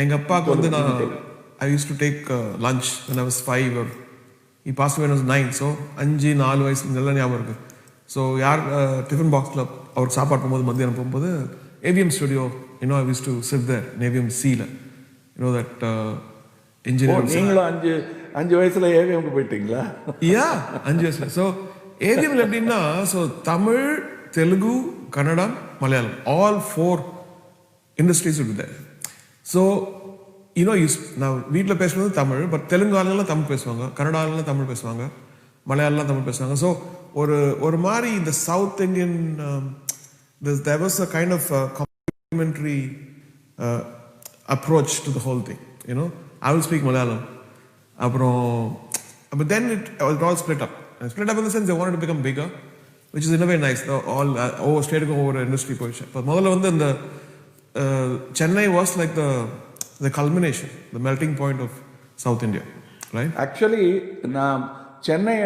எங்கள் அப்பாவுக்கு வந்து I used to take lunch when I was 5 or he passed away when I was 9. So 5-4 வயசு நல்லா ஞாபகம் இருக்குது. ஸோ யார் டிஃபன் பாக்ஸில் அவருக்கு சாப்பாடு போகும்போது மத்தியானம் போகும்போது AVM studio I used to sit there in AVM Cல that engineering. நீங்களும் 5 வயசுல AVMக்கு போயிட்டீங்களா? யா 5 வயசுல. ஸோ AVMல எப்படின்னா so Tamil, Telugu, Kannada, Malayalam all 4 industries would be there. So நான் வீட்டில் பேசுறது தமிழ், பட் தெலுங்கு ஆளுங்கெல்லாம் தமிழ் பேசுவாங்க, கன்னட ஆளுங்கெல்லாம் தமிழ் பேசுவாங்க, மலையாளம்லாம் தமிழ் பேசுவாங்க. ஸோ ஒரு மாதிரி இந்த south Indian there was a kind of complementary approach to the whole thing. I will speak Malayalam. But then it all split up. And split up in the sense they wanted to become bigger, which is in a way nice. All straight over industry position. But the Chennai was like the culmination, the melting point of South India, right? Actually, Chennai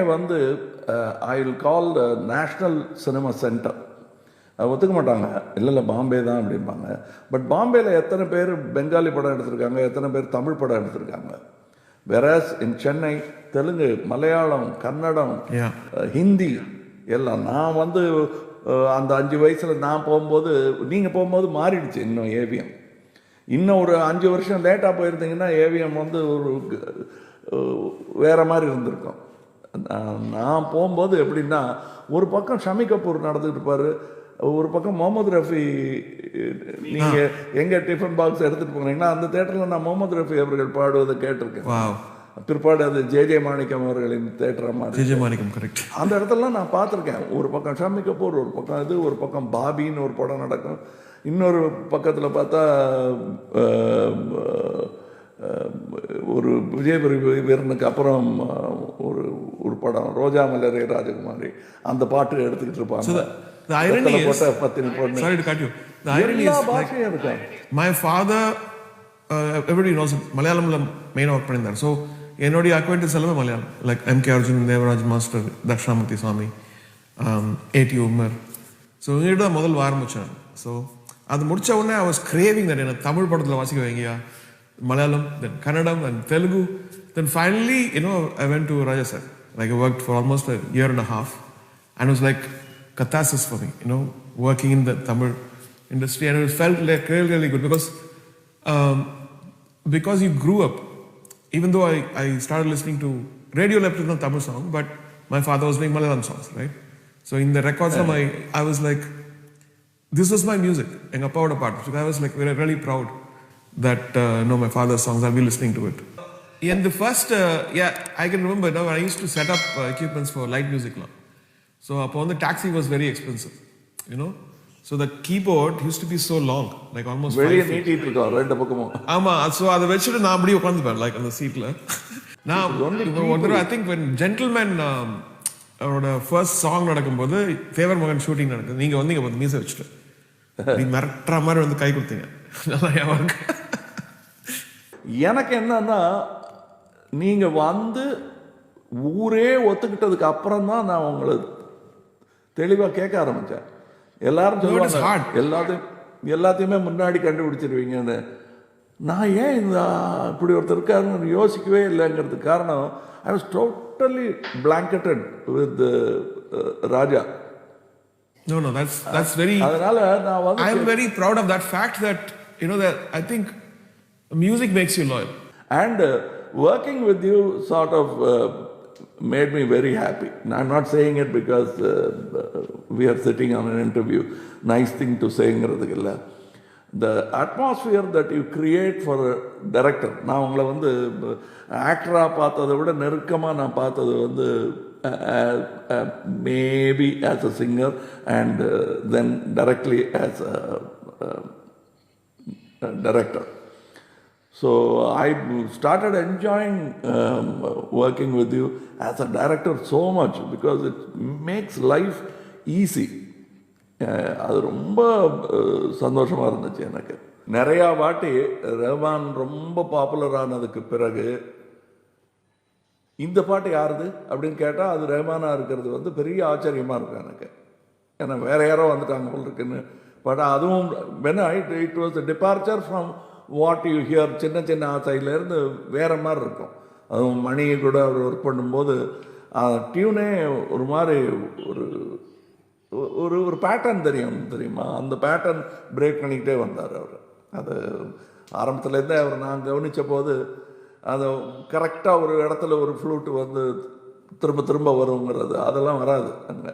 I will call the National Cinema Center. ஒத்துக்க மாட்டாங்க, இல்லை பாம்பே தான் அப்படிம்பாங்க. But பாம்பேயில் எத்தனை பேர் பெங்காலி படம் எடுத்திருக்காங்க, எத்தனை பேர் தமிழ் படம் எடுத்திருக்காங்க. வெராஸ் இன் சென்னை தெலுங்கு, மலையாளம், கன்னடம், ஹிந்தி எல்லாம். நான் அந்த 5 வயசில் நான் போகும்போது, நீங்கள் போகும்போது மாறிடுச்சு இன்னும் AVM. இன்னும் ஒரு 5 வருஷம் லேட்டாக போயிருந்தீங்கன்னா AVM ஒரு வேறு மாதிரி இருந்திருக்கும். நான் போகும்போது எப்படின்னா, ஒரு பக்கம் ஷமி கபூர் நடந்துக்கிட்டு இருப்பார், ஒரு பக்கம் முகமது ரஃபி. நீங்கள் எங்கே டிஃபன் பாக்ஸ் எடுத்துகிட்டு போனீங்கன்னா அந்த தேட்டரில் நான் முகமது ரஃபி அவர்கள் பாடுவதை கேட்டிருக்கேன். பிற்பாடு அது ஜே மாணிக்கம் அவர்களின் தேட்டரை மாதிரி கரெக்ட். அந்த இடத்துலலாம் நான் பார்த்துருக்கேன். ஒரு பக்கம் ஷமி கபூர், ஒரு பக்கம் ஒரு பக்கம் பாபின்னு ஒரு படம் நடக்கும். இன்னொரு பக்கத்தில் பார்த்தா ஒரு விஜய் வீரனுக்கு அப்புறம் ஒரு படம் ரோஜா மலரே ராஜகுமாரி, அந்த பாட்டு எடுத்துக்கிட்டு இருப்பாங்க. The irony is, sorry to cut you. The irony is, my father, everybody knows Malayalam main work பண்ணிருந்தார். So என்னோட acquaintance எல்லாமே Malayalam, like MK Arjun, Devaraj master, Dakshinamurthy Swami, AT Ummer. So இவங்ககிட்ட தான் முதல் ஆரம்பித்தேன். ஸோ அது முடித்த உடனே I was craving that. எனக்கு தமிழ் படத்தில் வாசிக்க வைங்கயா, Malayalam, then Kannadam, and Telugu. Then finally, I went to Raja sir. Like I worked for almost a year and a half, and it was like catharsis for me, working in the Tamil industry, and it felt like really, really good because you grew up. Even though I started listening to radio level Tamil song, but my father was doing Malayalam songs, right? So in the records, I was like, this was my music. Enga appa oda paattu. So I was like really proud that my father's songs, I'll be listening to it. And the first, I can remember now I used to set up equipments for light music now. So upon the taxi was very expensive, So the keyboard used to be so long, like almost very neat இருக்கும் ரெண்டு பக்கமும். ஆமா. So அதை வச்சுட்டு நான் அப்படியே உட்கார்ந்துப்பேன், like அந்த சீட்ல. நான் I think when Gentleman அவரோட ஃபர்ஸ்ட் சாங் நடக்கும்போது ஃபேவர் மகன் ஷூட்டிங் நடக்குது, நீங்க வந்தீங்க மீசை வச்சுட்டு நீ மிரட்டுற மாதிரி கை கொடுத்தீங்க. எனக்கு என்னன்னா, நீங்க ஊரே ஒத்துக்கிட்டதுக்கு அப்புறம் தான் நான் உங்களை தெளிவாக கேட்க ஆரம்பித்தேன். எல்லாரும் சொல்லுவாங்க எல்லாத்தையுமே முன்னாடி கண்டுபிடிச்சிருவீங்கன்னு. நான் ஏன் இப்படி ஒருத்தர் இருக்காருன்னு யோசிக்கவே இல்லைங்கிறதுக்கு காரணம், I was totally blanketed with Raja. No, that's very. அதனால நான் I am very proud of that fact that that I think music makes you loyal. And working with you sort of made me very happy. I'm not saying it because we are sitting on an interview. Nice thing to say. The atmosphere that you create for a director. நான் உங்களை ஆக்டராக பார்த்ததை விட நெருக்கமாக நான் பார்த்தது maybe as a singer and then directly as a director. So I started enjoying working with you as a director so much because it makes life easy. அது ரொம்ப சந்தோஷமாக இருந்துச்சு எனக்கு. நிறையா வாட்டி ரஹ்மான் ரொம்ப பாப்புலர் ஆனதுக்கு பிறகு இந்த பாட்டு யாருது அப்படின்னு கேட்டால் அது ரஹ்மானாக இருக்கிறது பெரிய ஆச்சரியமாக இருக்கும் எனக்கு. ஏன்னா வேற யாரோ வந்துட்டாங்க போல் இருக்குன்னு. பட் அதுவும் when it was a departure from what you here சின்ன சின்ன ஆசையிலேருந்து வேறு மாதிரி இருக்கும். அதுவும் மணியை கூட அவர் ஒர்க் பண்ணும்போது டியூனே ஒரு மாதிரி ஒரு ஒரு ஒரு பேட்டர்ன் தெரியுமா, அந்த பேட்டர்ன் பிரேக் பண்ணிக்கிட்டே வந்தார் அவர். அது ஆரம்பத்துலேருந்தே அவர் நான் கவனித்த போது அதை கரெக்டாக ஒரு இடத்துல ஒரு ஃப்ளூட்டு வந்து திரும்ப திரும்ப வருங்கிறது அதெல்லாம் வராது அங்கே.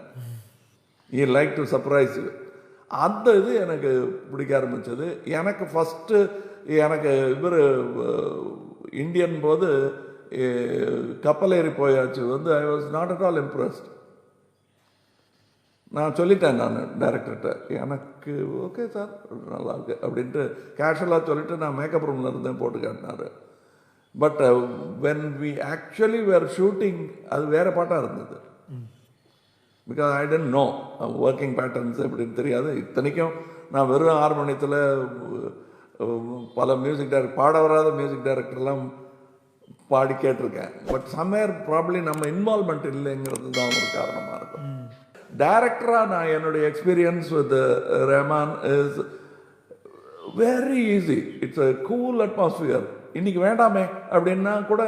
ஈ லைக் டு சர்ப்ரைஸ். அந்த இது எனக்கு பிடிக்க ஆரம்பித்தது. எனக்கு ஃபஸ்ட்டு எனக்கு இவர் இந்தியன் போது கப்பலேறி போயாச்சு வந்து I was not at all impressed. நான் சொல்லிட்டேன் நான் டைரக்டர்கிட்ட, எனக்கு ஓகே சார் நல்லா இருக்கு அப்படின்ட்டு கேஷுவலாக சொல்லிவிட்டு நான் மேக்கப் ரூமில் இருந்தேன் போட்டு காட்டினார். But when we actually were shooting அது வேறு பாட்டாக இருந்தது. Because I didn't know working patterns எப்படின்னு தெரியாது. இத்தனைக்கும் நான் வெறும் ஹார்மோனியத்தில் பல மியூசிக் டைரக்டர் பாட வராத மியூசிக் டைரக்டர்லாம் பாடி கேட்டிருக்கேன். பட் சம்வேர் ப்ராப்ளி நம்ம இன்வால்மெண்ட் இல்லைங்கிறது தான் ஒரு காரணமாக இருக்கும். டைரக்டராக நான் என்னுடைய experience with Rahman is very easy. It's a cool atmosphere. இன்றைக்கி வேண்டாமே அப்படின்னா கூட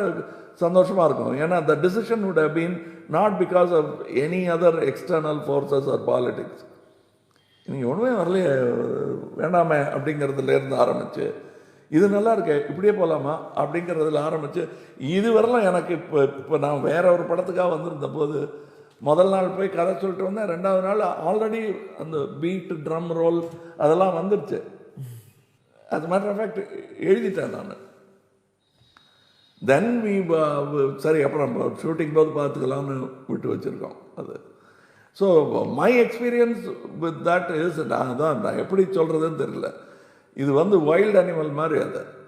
சந்தோஷமாக இருக்கும். ஏன்னா the decision would have been not because of any other external forces or politics. இன்றைக்கி ஒன்றுமே வரலையே வேண்டாமே அப்படிங்கிறதுலேருந்து ஆரம்பித்து இது நல்லா இருக்கு இப்படியே போகலாமா அப்படிங்கிறதுல ஆரம்பித்து இது வரலாம். எனக்கு இப்போ நான் வேற ஒரு படத்துக்காக வந்திருந்த போது முதல் நாள் போய் கதை சொல்லிட்டு வந்தேன். ரெண்டாவது நாள் ஆல்ரெடி அந்த பீட் ட்ரம் ரோல் அதெல்லாம் வந்துடுச்சு. அது மேட்டர் ஆஃப் ஃபேக்ட் எழுதிட்டேன் நான். தென் வி சரி அப்புறம் ஷூட்டிங் போது பார்த்துக்கலாம்னு விட்டு வச்சுருக்கோம் அது. So my experience with that is நான் எப்படி சொல்கிறதுன்னு தெரியல. இது வந்து வைல்டு அனிமல் மாதிரி.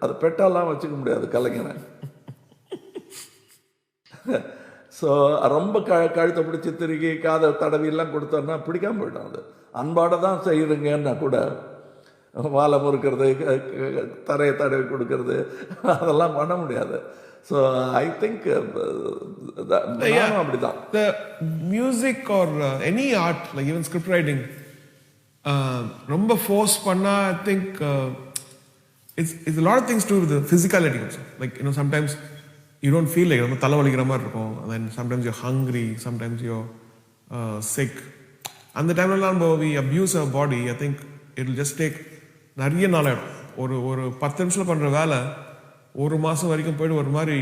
அது பெட்டாலாம் வச்சுக்க முடியாது கலைஞனை. ஸோ ரொம்ப கழுத்தை பிடிச்சி திருகி காதை தடவியெல்லாம் கொடுத்தோன்னா பிடிக்காம போயிடும். அது அன்பாட தான் செய்யுதுங்கன்னா கூட வாழை முறுக்கிறது தரையை தடவி கொடுக்கறது அதெல்லாம் பண்ண முடியாது. ஸோ ஐ திங்க் அப்படிதான் the music or any art like even script writing ரொம்ப ஃபோர்ஸ் பண்ணா I think it's a lot of things to do with the physicality also. Like sometimes you don't feel like ரொம்ப தலைவலிக்கிற மாதிரி இருக்கும். then sometimes you're hungry, sometimes you're sick. அந்த டைம்லலாம் we abuse our body. I think it will just take நிறைய நாள் ஆகிடும். ஒரு 10 நிமிஷத்தில் பண்ணுற வேலை ஒரு மாதம் வரைக்கும் போய்ட்டு ஒரு மாதிரி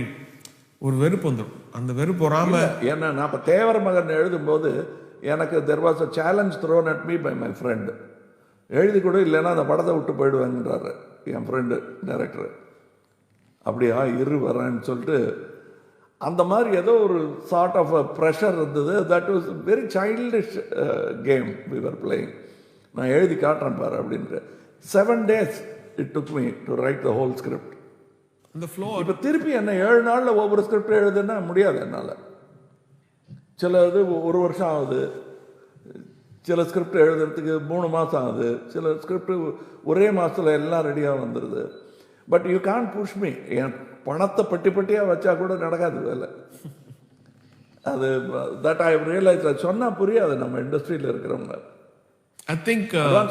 ஒரு வெறுப்பு வந்துடும். அந்த வெறுப்பு வராமல் ஏன்னா நான் இப்போ தேவர மகன் எழுதும்போது எனக்கு there was a challenge thrown at me by my friend. எழுதி கூட இல்லைன்னா அந்த படத்தை விட்டு போயிடுவேங்கிறாரு என் ஃப்ரெண்டு டைரக்டரு. அப்படியா இரு வரேன்னு சொல்லிட்டு அந்த மாதிரி ஏதோ ஒரு சார்ட் ஆஃப் ப்ரெஷர் இருந்தது. That was very childish game we were playing. நான் எழுதி காட்டுறேன் பாரு அப்படின்ட்டு 7 days it took me to write the whole script. இந்த ஃப்ளோ இப்போ திருப்பி என்ன 7 நாளில் ஒவ்வொரு ஸ்கிரிப்ட் எழுதுன்னா முடியாது என்னால். சில இது 1 வருஷம் ஆகுது, சில ஸ்கிரிப்ட் எழுதுறதுக்கு 3 மாதம் ஆகுது, சில ஸ்கிரிப்ட் ஒரே மாதத்தில் எல்லாம் ரெடியாக வந்துடுது. But you can't push me. என் பணத்தை பட்டி பட்டியாக வச்சா கூட நடக்காது வேலை. அது தட் ஐ ரியலைஸ். அது சொன்னால் புரியாது நம்ம இண்டஸ்ட்ரியில் இருக்கிறவங்க. I think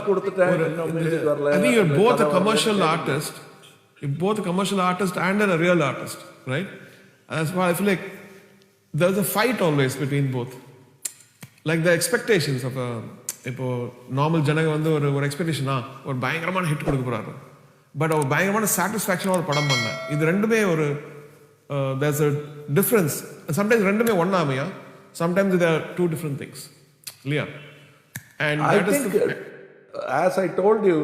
கொடுத்துட்டேன் I think you're both a commercial artist. You're both a commercial artist and a real artist, right? That's why I feel like there's a fight always between both. Like the expectations of a இப்போ normal ஜனங்க வந்து ஒரு எக்ஸ்பெக்டேஷனா ஒரு பயங்கரமான hit கொடுக்க போறாரு, but அவர் பயங்கரமான சாட்டிஸ்ஃபேக்ஷனாக ஒரு படம் பண்ணேன். இது ரெண்டுமே ஒரு there's a difference. Sometimes ரெண்டுமே ஒண்ணாமையா, sometimes there are two different things இல்லையா? And I think as I told you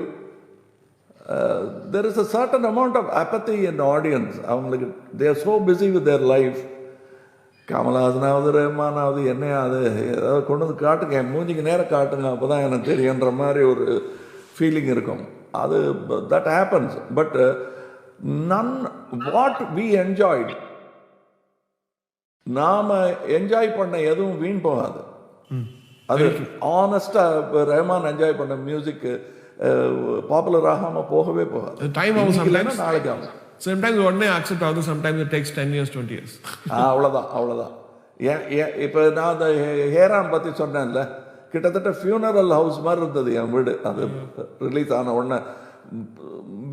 there is a certain amount of apathy in the audience. அவங்களுக்கு they are so busy with their life. கமல்ஹாசனாவது ரஹ்மானாவது என்னையாவது ஏதாவது கொண்டு வந்து காட்டுங்க, மூஞ்சிக்கு நேரம் காட்டுங்க, அப்போ தான் எனக்கு தெரியுன்ற மாதிரி ஒரு ஃபீலிங் இருக்கும். அது that happens. But none what we enjoyed, நாம் என்ஜாய் பண்ண எதுவும் வீண் போகாது. அது ஆனஸ்டாக ரஹ்மான் என்ஜாய் பண்ண மியூசிக் பாப்புலர் ஆகாமல் போகவே போகாது. டைம் ஆகும், நாளைக்கு ஆகும். Sometimes உடனே அக்செப்ட் ஆகுது, sometimes it takes 10 years 20 years. அவ்வளோதான். இப்போ நான் அந்த ஹேரான் பற்றி சொன்னேன்ல, கிட்டத்தட்ட ஃபியூனரல் ஹவுஸ் மாதிரி இருந்தது என் வீடு. அது ரிலீஸ் ஆன உடனே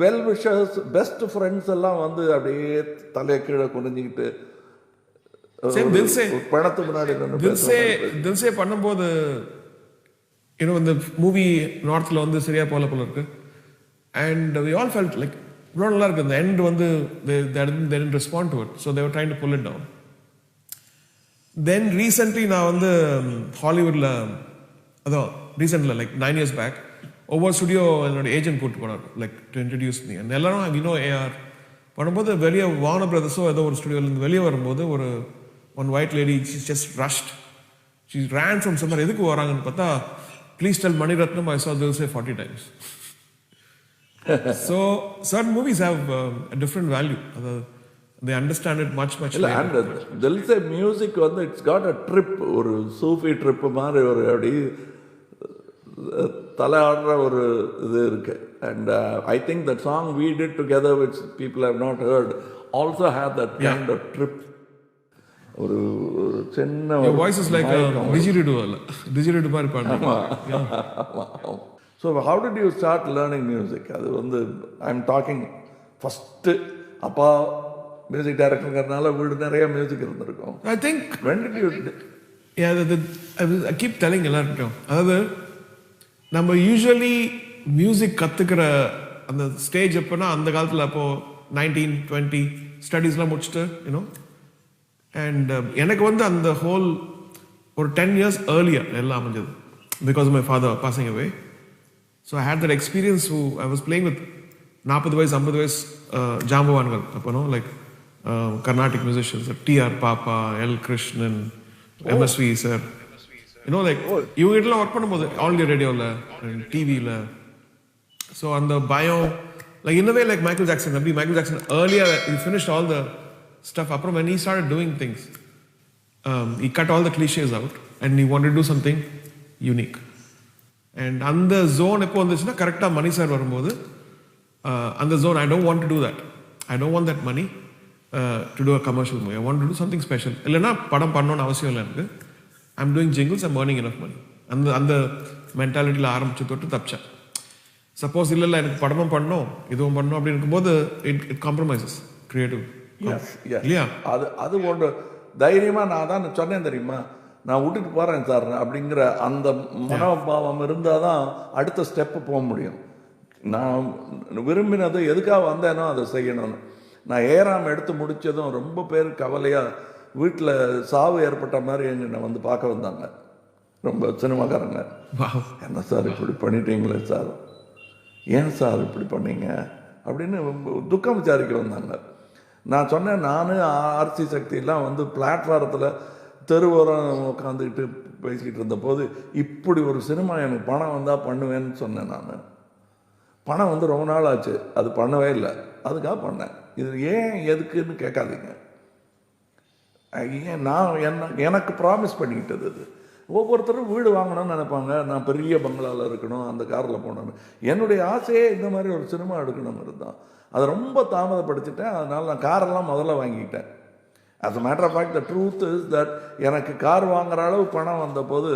வெல் விஷர்ஸ் பெஸ்ட் ஃப்ரெண்ட்ஸ் எல்லாம் வந்து அப்படியே தலையை கீழே குனிஞ்சிக்கிட்டு பணத்து முன்னாடி தில் சே பண்ணும்போது இந்த மூவி நார்த்ல வந்து சரியா போல இருக்கு. And we all felt like இவ்வளோ நல்லா இருக்கு. The end வந்து they didn't respond to it, so they were trying to pull it down. Then recently நான் வந்து ஹாலிவுட்ல அதான் ரீசெண்ட்ல லைக் 9 years பேக் ஒவ்வொரு ஸ்டுடியோ என்னோட ஏஜென்ட் கூப்பிட்டு போனார் like to introduce me. And எல்லாரும் வினோ ஏஆர் பண்ணும்போது வெளியே வார்னர் பிரதர்ஸோ ஏதோ ஒரு ஸ்டுடியோலேருந்து வெளியே வரும்போது ஒரு one white lady just rushed, she ran from summer. எதுக்கு வராங்கன்னு பார்த்தா please tell Mani Ratnam I saw Dil Se 40 times. So certain movies have a different value. They understand it much later. And Dil Se music வந்து it's got a trip, ஒரு சூஃபி trip மாதிரி ஒரு அப்படி தலை ஆடுற ஒரு இது இருக்கு. And I think that song we did together which people have not heard also have that kind of trip. ஒரு சின்ன வாய்ஸ் இஸ் லைக் டிஜிரிடு மாதிரி பாடுறாங்க. So how did you start learning music? அது வந்து I'm talking ஃபர்ஸ்ட் அப்பா music டைரக்டர்ங்கிறதுனால வீடு நிறைய music இருந்திருக்கும். I think when did you I keep telling எல்லாருக்கும், அதாவது நம்ம யூஸ்வலி மியூசிக் கற்றுக்கிற அந்த ஸ்டேஜ் எப்போனா அந்த காலத்தில் அப்போ 19-20 ஸ்டடீஸ்லாம் முடிச்சுட்டு அண்ட் எனக்கு வந்து அந்த ஹோல் ஒரு 10 years earlier எல்லாம் அமைஞ்சது because my father passing away. So I had that experience who I was playing with 40 வயசு 50 வயசு ஜாம்பவான்கள் அப்போ like Carnatic musicians TR Pappa, L Krishnan, MSV sir, like இவங்க கிட்டலாம் ஒர்க் பண்ணும்போது ஆல் இண்டியா ரேடியோவில் டிவியில். ஸோ அந்த பயம் லைக் இன்னவே லைக் மைக்கேல் ஜாக்சன், அப்படி Michael Jackson earlier he finished all the stuff. அப்புறம் when he started doing things he cut all the cliches out and he wanted to do something unique. And அந்த zone எப்போ வந்துச்சுன்னா கரெக்டாக மணி sir வரும்போது அந்த zone I don't want to do that. I don't want that money to do a commercial movie. I want to do something special. இல்லைன்னா படம் பண்ணணும்னு அவசியம் இல்லை எனக்கு. I'm doing jingles, I'm earning enough money. அந்த மென்டாலிட்டியில் ஆரம்பிச்சு தொட்டு தப்பிச்சேன். சப்போஸ் இல்லை எனக்கு படமும் பண்ணணும் இதுவும் பண்ணணும் அப்படி இருக்கும்போது இட் காம்ப்ரமைசஸ் கிரியேட்டிவ் இல்லையா? அது ஒன்று தைரியமாக நான் தான் சொன்னேன் தெரியுமா, நான் விட்டுட்டு போகிறேன் சார் அப்படிங்கிற அந்த மனோபாவம் இருந்தால் தான் அடுத்த ஸ்டெப்பு போக முடியும். நான் விரும்பினது எதுக்காக வந்தேனோ அதை செய்யணும்னு. நான் ஏறாமல் எடுத்து முடித்ததும் ரொம்ப பேர் கவலையாக வீட்டில் சாவு ஏற்பட்ட மாதிரி என்னை வந்து பார்க்க வந்தாங்க ரொம்ப சினிமாக்காரங்க. என்ன சார் இப்படி பண்ணிட்டீங்களே சார், ஏன் சார் இப்படி பண்ணீங்க அப்படின்னு துக்கம் விசாரிக்க வந்தாங்க. நான் சொன்னேன், நான் ஆர்சி சக்தியெல்லாம் வந்து பிளாட்ஃபாரத்தில் தெருவோரம் உட்காந்துக்கிட்டு பேசிக்கிட்டு இருந்த போது இப்படி ஒரு சினிமா எனக்கு பணம் வந்தால் பண்ணுவேன்னு சொன்னேன். நான் பணம் வந்து ரொம்ப நாள் ஆச்சு, அது பண்ணவே இல்லை, அதுக்காக பண்ணேன். இது ஏன் எதுக்குன்னு கேட்காதீங்க. ஏன் நான் எனக்கு ப்ராமிஸ் பண்ணிக்கிட்டது அது. ஒவ்வொருத்தரும் வீடு வாங்கணும்னு நினைப்பாங்க, நான் பெரிய பங்களாவில் இருக்கணும், அந்த காரில் போகணுன்னு. என்னுடைய ஆசையே இந்த மாதிரி ஒரு சினிமா எடுக்கணுங்கிறது தான். அதை ரொம்ப தாமதப்படுத்திட்டேன். அதனால் நான் காரெல்லாம் முதல்ல வாங்கிக்கிட்டேன். as a matter of fact the truth is that எனக்கு கார் வாங்குற அளவு பணம் வந்தபோது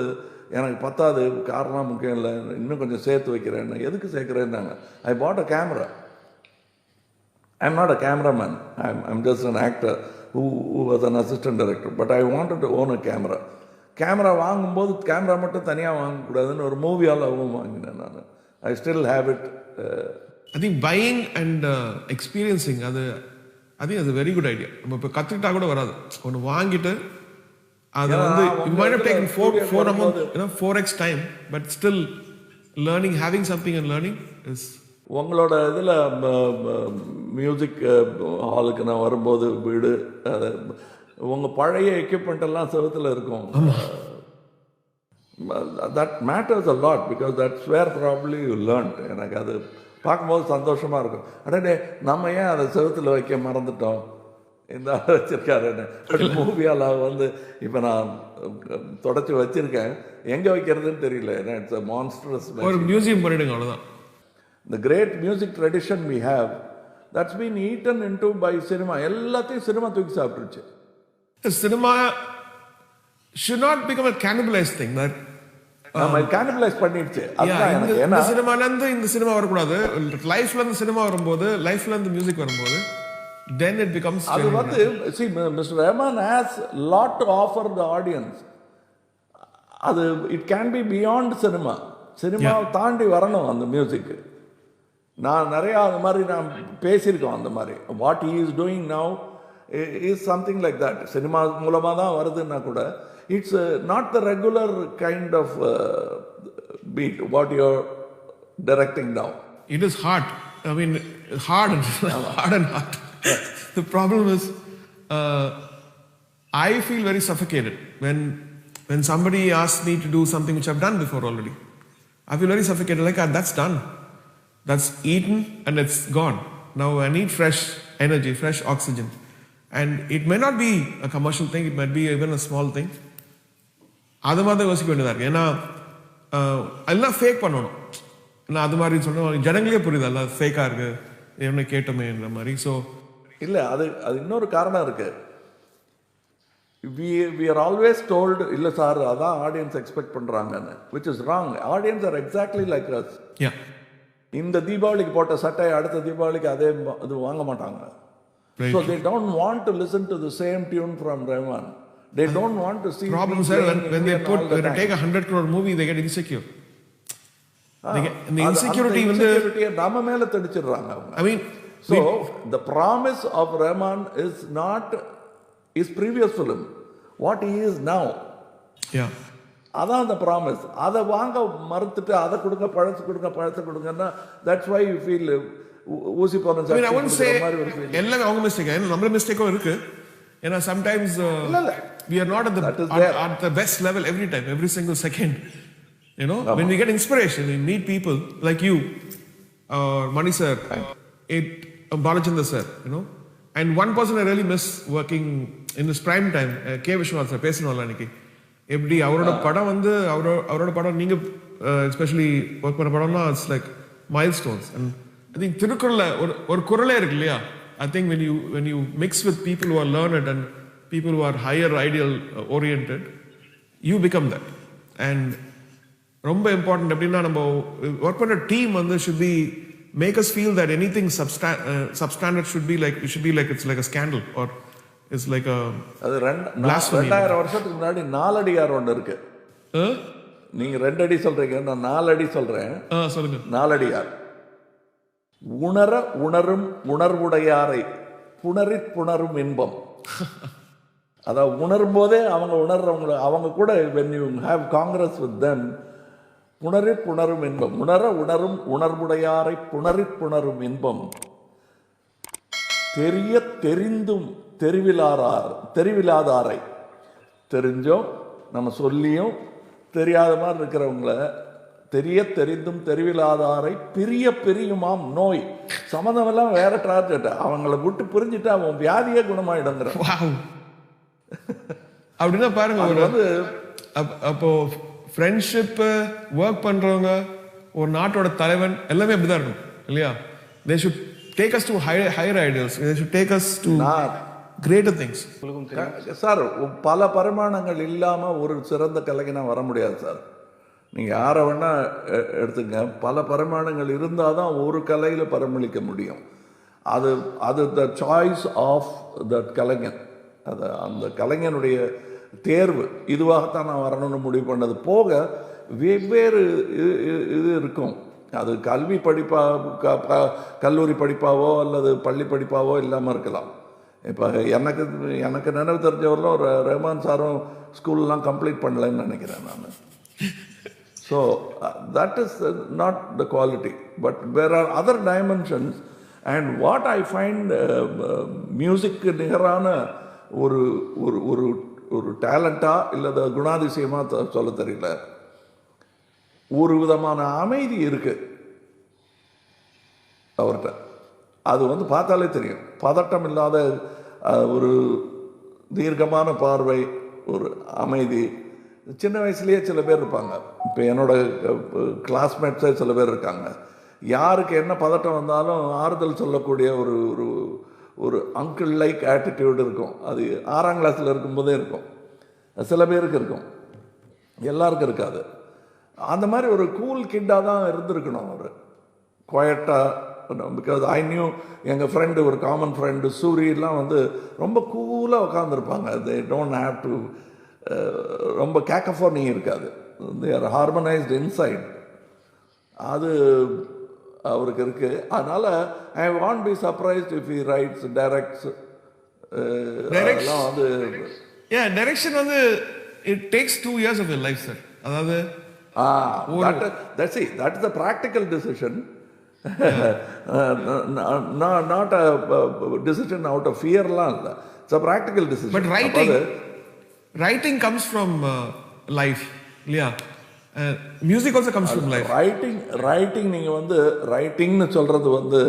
எனக்கு பத்தாது, கார்லாம் முக்கியம் இல்லை, இன்னும் கொஞ்சம் சேர்த்து வைக்கிறேன். எதுக்கு சேர்க்குறேன்னாங்க. I bought a camera. I'm not a cameraman. I'm just an actor who was an assistant director. But I wanted to own a camera. Camera வாங்கும்போது கேமரா மட்டும் தனியாக வாங்கக்கூடாதுன்னு ஒரு மூவியாகவும் வாங்கினேன் நான். I still have it. I think buying and experiencing அது very good idea. நம்ம இப்போ கற்றுக்கிட்டா கூட வராது. ஒன்று வாங்கிட்டு அதை வந்து you might have taken 4x time but still learning, having something and learning is. உங்களோட இதில் மியூசிக் ஹாலுக்கு நான் வரும்போது வீடு உங்கள் பழைய எக்யூப்மெண்ட் எல்லாம் செவத்தில் இருக்கும். That matters a lot because that's where probably you learned. எனக்கு அது பார்க்கும்போது சந்தோஷமாக இருக்கும். அடே நம்ம ஏன் அதை செவத்தில் வைக்க மறந்துட்டோம், இந்த வச்சிருக்காருன்னு. மூவியால் வந்து இப்போ நான் தொடச்சி வச்சிருக்கேன், எங்கே வைக்கிறதுன்னு தெரியல. It's a monstrous. ஒரு மியூசியம் பண்ணிடுங்க அவ்வளோதான். The great music tradition we have that's been eaten into by cinema. எல்லாத்தையும் சினிமா தூக்கி சாப்பிட்டுருச்சு. Cinema should not become a cannibalized thing. That கேனிபலைஸ் பண்ணிடுச்சு. அதுதான் எனக்கு. இந்த ஏன்னா சினிமால இருந்து இந்த சினிமா வரக்கூடாது, லைஃப்ல இருந்து சினிமா வரும்போது, லைஃப்ல இருந்து மியூசிக் வரும்போது, then it becomes அது வந்து see Mr. Rahman has lot to offer the audience. அது it can be beyond cinema. Cinema தாண்டி வரணும் அந்த மியூசிக். நான் நிறையா அந்த மாதிரி நான் பேசியிருக்கோம். அந்த மாதிரி what he is doing now is something like that. Cinema மூலமாக தான் வருதுன்னா கூட it's not the regular kind of beat what you are directing now. It is hard. I mean, hard and hard and hard. The problem is, I feel very suffocated when somebody asks me to do something which I've done before already. I feel very suffocated. Like that's done, that's eaten, and it's gone. Now I need fresh energy, fresh oxygen, and it may not be a commercial thing. It might be even a small thing. அது மாதிரி யோசிக்க வேண்டியதாக இருக்குது. ஏன்னா எல்லாம் fake பண்ணணும். நான் அது மாதிரி சொன்ன ஜனங்களே புரியுது, எல்லாம் ஃபேக்காக இருக்குது, என்ன கேட்டோமேன்ற மாதிரி. ஸோ இல்லை, அது இன்னொரு காரணம் இருக்கு. we are always told இல்லை சார் அதான் ஆடியன்ஸ் எக்ஸ்பெக்ட் பண்ணுறாங்கன்னு, which is wrong. Audience are exactly like us. இந்த தீபாவளிக்கு போட்ட சட்டை அடுத்த தீபாவளிக்கு அதே இது வாங்க மாட்டாங்க. So they don't want to listen to the same tune from Rahman. They don't want to see. Problem sir, when they take a 100 crore movie, they get insecure. The insecurity வந்து நம்ம மேல தடிச்சிடுறாங்க. I mean, so the promise of Rahman is not his previous film, what he is now. அதான் அந்த promise. அதை வாங்க மறுத்துட்டு அதை கொடுங்க, பழசு கொடுங்கன்னா that's why you feel ஊசி போன சார். I wouldn't say எல்லாமே அவங்க மிஸ்டேக், நம்மள மிஸ்டேக்கும் இருக்கு. ஏன்னா sometimes we are not at the best level every time, every single second. You know, when we get inspiration, we meet people like you, Mani sir, Balachandra sir, you know, and one person I really miss working in this prime time, K. Vishwanath sir, பேசணும்ல அன்னைக்கு. எப்படி அவரோட படம் வந்து அவரோட படம் நீங்க especially work பண்ண படம்னா it's like mile stones. And I think திருக்குறள்ல ஒரு குறளே இருக்கு இல்லையா? I think when you mix with people who are learned and people who are higher ideal oriented, you become that. And ரொம்ப இம்பார்ட்டன்ட் எப்படின்னா நம்ம work பண்ண டீம் வந்து should be make us feel that anything substandard should be like it's like a scandal or it's like a அது 2000 வருஷத்துக்கு முன்னாடி 4 அடியார் ஒன்று இருக்கு. நீங்க 2 அடி சொல்றீங்க, நான் 4 அடி சொல்றேன். சொல்லுங்க. 4 அடியார். உணர உணரும் உணர்வுடையாரை புணரும் இன்பம். அதாவது உணரும் போதே அவங்க உணர்றவங்க, அவங்க கூட when you have congress with them, புணரும் இன்பம். உணர உணரும் உணர்வுடையாரை புணரும் இன்பம். தெரிய தெரிந்தும் தெரிவிலாதாரை, தெரிஞ்சோம் நம்ம சொல்லியும் தெரியாத மாதிரி இருக்கிறவங்கள தெரிய தெரிந்தும் தெரிவிலாதாரை பிரியுமாம் நோய். சம்மந்தம் எல்லாம் வேற டார்கெட். அவங்கள விட்டு புரிஞ்சுட்டு அவன் வியாதியே குணமாயிடுங்கிற. அப்படின்னா பாருங்க, வந்து அப்போ ஃப்ரெண்ட்ஷிப் ஒர்க் பண்றவங்க ஒரு நாட்டோட தலைவன் எல்லாமே அப்படிதான் இருக்கும் இல்லையா? They should take us to higher ideals. They should take us to greater things. Sir, பல பரிமாணங்கள் இல்லாம ஒரு சிறந்த கலைஞனா வர முடியாது சார். நீங்க யாரை வேணா எடுத்துங்க, பல பரிமாணங்கள் இருந்தால் தான் ஒரு கலையில பரிமளிக்க முடியும். அது த சாய்ஸ் ஆஃப் தட் கலைஞன். அது அந்த கலைஞனுடைய தேர்வு. இதுவாகத்தான் நான் வரணும்னு முடிவு பண்ணது போக வெவ்வேறு இது இருக்கும். அது கல்வி கல்லூரி படிப்பாவோ அல்லது பள்ளி படிப்பாவோ இல்லாமல் இருக்கலாம். இப்போ எனக்கு நினைவு தெரிஞ்சவர்களும் ஒரு ரஹ்மான் சாரும் ஸ்கூல்லாம் கம்ப்ளீட் பண்ணலைன்னு நினைக்கிறேன் நான். So that is not the quality, but where are other dimensions. And what I find மியூசிக்கு நிகரான ஒரு ஒரு ஒரு டேலண்ட்டாக இல்லை குணாதிசயமாக சொல்ல தெரியல. ஒரு விதமான அமைதி இருக்கு அவர்கிட்ட. அது வந்து பார்த்தாலே தெரியும். பதட்டம் இல்லாத ஒரு தீர்க்கமான பார்வை, ஒரு அமைதி. சின்ன வயசுலேயே சில பேர் இருப்பாங்க. இப்போ என்னோட கிளாஸ்மேட்ஸே சில பேர் இருக்காங்க. யாருக்கு என்ன பதட்டம் வந்தாலும் ஆறுதல் சொல்லக்கூடிய ஒரு ஒரு ஒரு அங்கிள் லைக் ஆட்டிடியூட் இருக்கும். அது 6ஆம் கிளாஸில் இருக்கும்போதே இருக்கும். சில பேருக்கு இருக்கும், எல்லாருக்கும் இருக்காது. அந்த மாதிரி ஒரு கூல் கிட்டாக தான் இருந்திருக்கணும் அவர், குவாய்ட்டாக. பிகாஸ் ஐ நியூ எங்கள் ஃப்ரெண்டு, ஒரு காமன் ஃப்ரெண்டு சூரியெலாம் வந்து ரொம்ப கூலாக உட்காந்துருப்பாங்க. தே டோன்ட் ஹேவ் டு, ரொம்ப கேக்கஃபோனி இருக்காது, தே ஆர் ஹார்மனைஸ்டு இன்சைட். அது அவருக்கு இருக்குது. அதனால் I want be surprised if he rights, directs வந்து. டைரக்ஷன் வந்து it takes 2 years of your life, sir. அதாவது that's the practical decision. Not a decision out of fear லாம் இல்ல. It's a practical decision. But writing comes from life. Yeah. Music also comes from life. Writing நீங்க வந்து ரைட்டிங்னு சொல்றது வந்து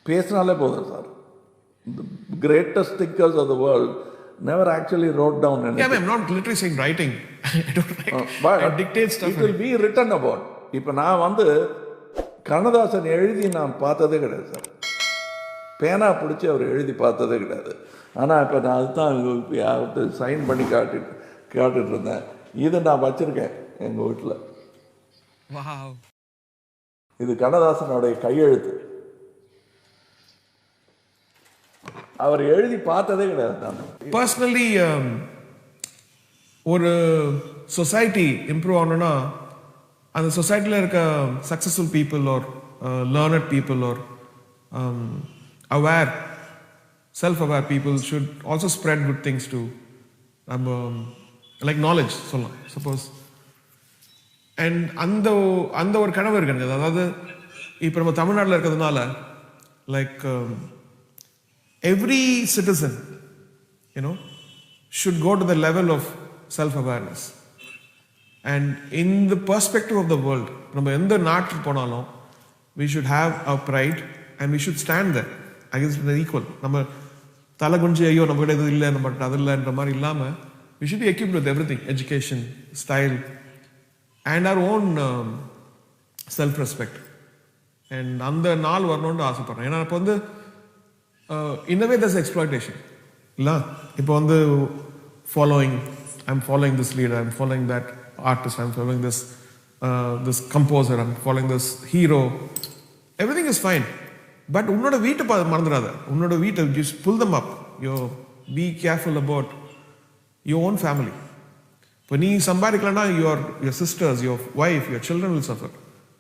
பேசினாலே போதும் sir. The greatest thinkers of the world never actually wrote down anything. Yeah, I'm not literally saying writing. I don't write. I dictate stuff. It will be written about. இப்போ நான் வந்து கண்ணதாசன் எழுதி நான் பார்த்ததே கிடையாது சார். பேனா பிடிச்சி அவர் எழுதி பார்த்ததே கிடையாது. ஆனால் இப்போ நான் அதுதான் சைன் பண்ணி காட்டிட்டு இருந்தேன். இதை நான் வச்சுருக்கேன் எங்கள் வீட்டில். இது கண்ணதாசனுடைய கையெழுத்து. அவர் எழுதி பார்த்ததே கிடையாது. நான் பர்சனலி ஒரு சொசைட்டி இம்ப்ரூவ் ஆகணும்னா அந்த சொசைட்டியில் இருக்க successful people are learned people are aware, self aware people should also spread good things to நம்ம லைக் நாலேஜ் சொல்லலாம் சப்போஸ். அண்ட் அந்த ஒரு கனவு இருக்கு. அதாவது இப்போ நம்ம தமிழ்நாட்டில் இருக்கிறதுனால like every citizen, should go to the level of self-awareness. And in the perspective of the world, நம்ம எந்த நாட்டுக்கு போனாலும் we should have our pride and we should stand there against the equal. நம்ம தலை குஞ்சு ஐயோ நம்ம கிட்ட இது இல்லை, நம்ம அது இல்லைன்ற மாதிரி இல்லாமல் we should be equipped with everything, education, style and our own self-respect. And அந்த நாள் வரணும்னு ஆசைப்படுறேன். ஏன்னா இப்போ வந்து in a way there's exploitation இல்ல. இப்போ வந்து I'm following this leader, I'm following that artist, I'm following this composer, I'm following this hero, everything is fine, but உன்னோட வீட்டை மறந்துடாத. உன்னோட வீட்டை just pull them up. You be careful about your own family. இப்போ நீ சம்பாதிக்கலன்னா your sisters, your wife, your children will suffer.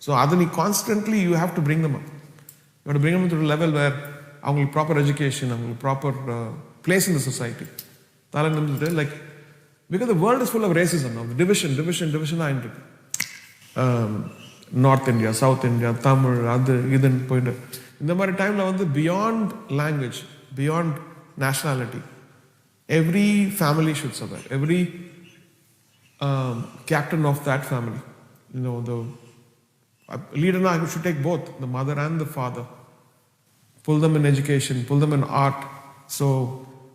So அதை நீ constantly you have to bring them up. You have to bring them to a level where அவங்களுக்கு proper education, அவங்களுக்கு proper place in the society. தலை like because the world is full of racism. Division ஆகிட்டு இருக்கு. North India, south India, Tamil, அது இதுன்னு போயிட்டு இந்த மாதிரி டைமில் வந்து beyond language, beyond nationality, every family should survive. Every captain of that family, the leader should take both the mother and the father. Pull them in education, pull them in art. So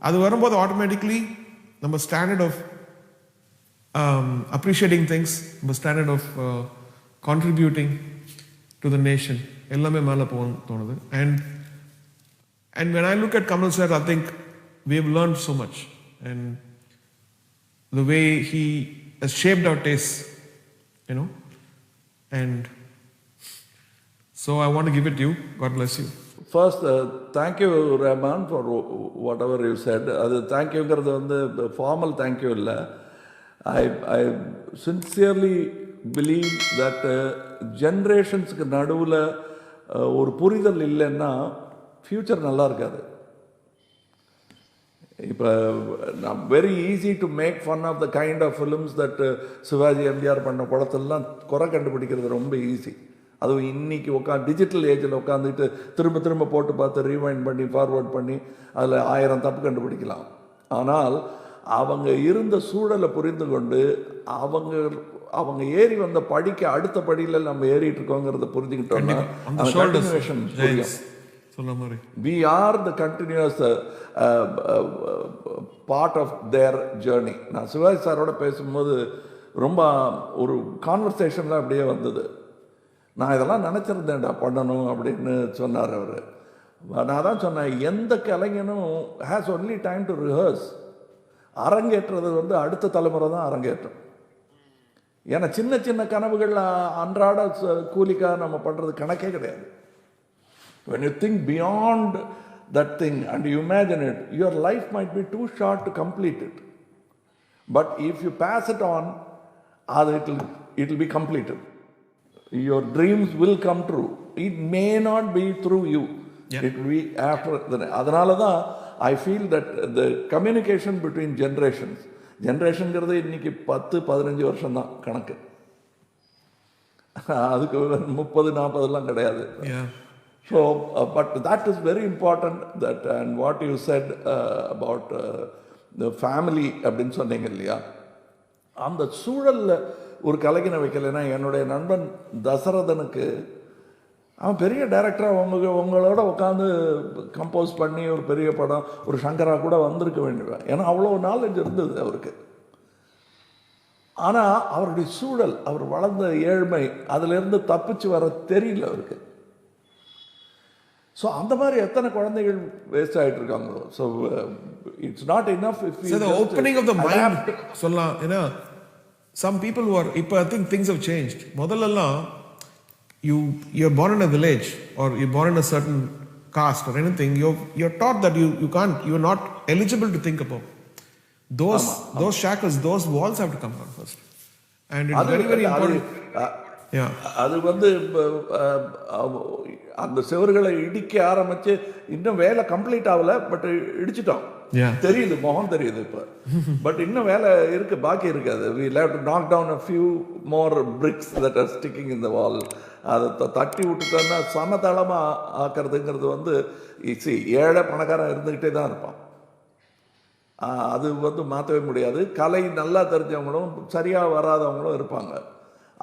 அது வரும்போது automatically நம்ம standard of appreciating things, நம்ம standard of contributing to the nation எல்லாமே மேலே போகணும்னு தோணுது. And when I look at Kamal sir, I think we have learned so much, and the way he has shaped our tastes, and so I want to give it to you. God bless you. First, thank you Rahman for whatever you said. அது தேங்க்யூங்கிறது வந்து formal thank you இல்லை. I sincerely believe that ஜென்ரேஷன்ஸுக்கு நடுவில் ஒரு புரிதல் இல்லைன்னா future நல்லா இருக்காது. இப்போ very easy to make fun of the kind of films that Sivaji MGR பண்ண படத்தெல்லாம் குறை கண்டுபிடிக்கிறது ரொம்ப ஈஸி. அதுவும் இன்றைக்கி டிஜிட்டல் ஏஜில் உட்காந்துட்டு திரும்ப போட்டு பார்த்து ரீவைண்ட் பண்ணி ஃபார்வர்ட் பண்ணி அதில் 1000 தப்பு கண்டுபிடிக்கலாம். ஆனால் அவங்க இருந்த சூழலை புரிந்து கொண்டு அவங்க ஏறி வந்த படிக்க அடுத்த படியில் நம்ம ஏறிட்டு இருக்கோங்கிறத புரிஞ்சுக்கிட்டோம்னா அந்த கண்டினியூஷன் புரியும். We are the continuous part of their journey. நான் சிவாஜி சாரோட பேசும்போது ரொம்ப ஒரு கான்வர்சேஷனில் அப்படியே வந்தது. நான் இதெல்லாம் நினச்சிருந்தேன்டா பண்ணணும் அப்படின்னு சொன்னார் அவர். நான் தான் சொன்னேன், எந்த கலைஞனும் has only time to rehearse. அரங்கேற்றது வந்து அடுத்த தலைமுறை தான் அரங்கேற்றம். ஏன்னா சின்ன சின்ன கனவுகள் அன்றாட கூலிக்காக நம்ம பண்ணுறது கணக்கே கிடையாது. When you think beyond that thing and you imagine it, your life might be too short to complete it. But if you pass it on, it will be completed. Your dreams will come true. It may not be through you. Yeah. It will be after. அதனால தான் I feel that the communication between generations, ஜென்ரேஷனுங்கிறது இன்னைக்கு 10-15 வருஷம் தான் கணக்கு. அதுக்கு 30-40 கிடையாது. So, but that is very important. That and what you said about the family அப்படின்னு சொன்னீங்க இல்லையா, அந்த சூழலில் ஒரு கலைஞனை வைக்கலைன்னா, என்னுடைய நண்பன் தசரதனுக்கு அவன் பெரிய டைரக்டராக உங்களோட உட்காந்து கம்போஸ் பண்ணி ஒரு பெரிய படம், ஒரு சங்கரா கூட வந்திருக்க வேண்டியவன். ஏன்னா அவ்வளோ நாலேஜ் இருந்தது அவருக்கு. ஆனால் அவருடைய சூழல், அவர் வளர்ந்த ஏழ்மை, அதிலிருந்து தப்பிச்சு வர தெரியல அவருக்கு. ஸோ அந்த மாதிரி எத்தனை குழந்தைகள் வேஸ்ட் ஆகிட்டு இருக்காங்களோ. So it's not enough if you the opening of the mind சொல்லலாம். ஏன்னா some people who are, இப்போ I think things have changed. முதல்லலாம் you're born in a village or you're born in a certain caste or anything, you're taught that you're not eligible to think about those shackles, those walls have to come down first, and it's very very important. அது வந்து அந்த செவர்களை இடிக்க ஆரம்பிச்சு இன்னும் வேலை complete ஆகல, but இடிச்சிட்டோம். தெரியுது, முகம் தெரியுது இப்போ. பட் இன்னும் வேலை இருக்கு, பாக்கி இருக்காது. we'll have to knock down a few more bricks that are sticking in the wall. அதை தட்டி விட்டுட்டோன்னா சமதளமாக ஆக்கிறதுங்கிறது வந்து ஏழை பணக்காரன் இருந்துக்கிட்டே தான் இருப்பான். அது வந்து மாற்றவே முடியாது. கலை நல்லா தெரிஞ்சவங்களும் சரியாக வராதவங்களும் இருப்பாங்க,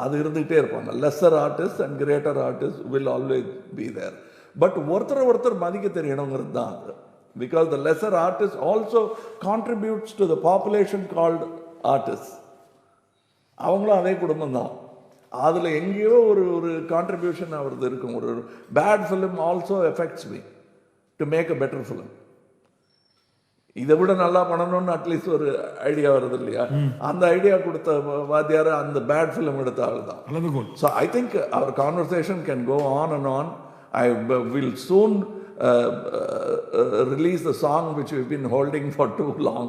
அது இருந்துகிட்டே இருப்பாங்க. Lesser artist and greater artist will always be there. But ஒருத்தர் மதிக்க தெரியணுங்கிறது தான் அது. Because the lesser artist also contributes to the population called artist. அவங்களும் அதே குடும்பம் தான். அதில் எங்கேயோ ஒரு கான்ட்ரிபியூஷன் அவரது இருக்கும். ஒரு bad film also effects me to make a better film. இதை விட நல்லா பண்ணணும்னு அட்லீஸ்ட் ஒரு ஐடியா வருது இல்லையா, அந்த ஐடியா கொடுத்த வாத்தியார் அந்த பேட் ஃபிலிம் எடுத்த ஆள் தான். So I think our conversation can go on and on. I will soon release the song which we've been holding for too long.